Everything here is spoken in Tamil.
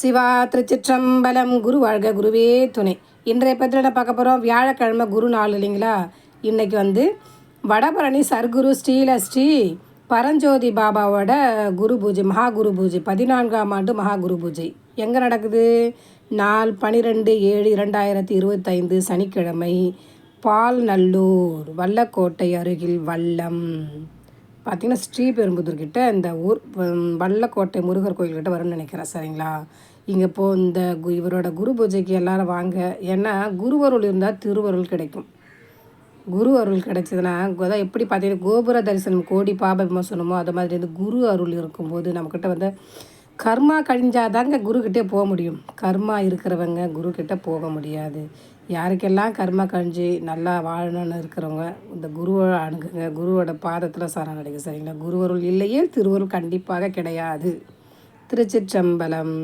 சிவா திருச்சிற்றம்பலம். குரு வாழ்க, குருவே துணை. இன்றைய பதிவில் பார்க்க போகிறோம். வியாழக்கிழமை குரு நாள் இல்லைங்களா. இன்றைக்கி வடபழனி சர்க்குரு ஸ்ரீ பரஞ்சோதி பாபாவோட குரு பூஜை, மகா குரு பூஜை, 14ஆம் ஆண்டு மகா குரு பூஜை எங்கே நடக்குது? நாள் 12/7/2025 சனிக்கிழமை, பால்நல்லூர் வல்லக்கோட்டை அருகில் வல்லம். பார்த்திங்கன்னா ஸ்ரீபெரும்புதூர் கிட்ட இந்த ஊர் வல்லக்கோட்டை முருகர் கோயில்கிட்ட வரும்னு நினைக்கிறேன். சரிங்களா? இங்கே இந்த இவரோட குரு பூஜைக்கு எல்லோரும் வாங்க. ஏன்னா குருவருள் இருந்தால் திருவருள் கிடைக்கும். குரு அருள் கிடைச்சதுன்னா அதான் எப்படி பார்த்தீங்கன்னா கோபுர தரிசனம் கோடி பாப விமோசனமோ அது மாதிரி குரு அருள் இருக்கும்போது நம்மக்கிட்ட கர்மா கழிஞ்சாதாங்க குருக்கிட்டே போக முடியும். கர்மா இருக்கிறவங்க குருக்கிட்ட போக முடியாது. யாருக்கெல்லாம் கர்மா கழிஞ்சு நல்லா வாழணும்னு இருக்கிறவங்க இந்த குருவை அணுகுங்க. குருவோட பாதத்தில் சரணடைங்க. சரிங்களா? குருவருள் இல்லையே திருவருள் கண்டிப்பாக கிடையாது. திருச்சிற்றம்பலம்.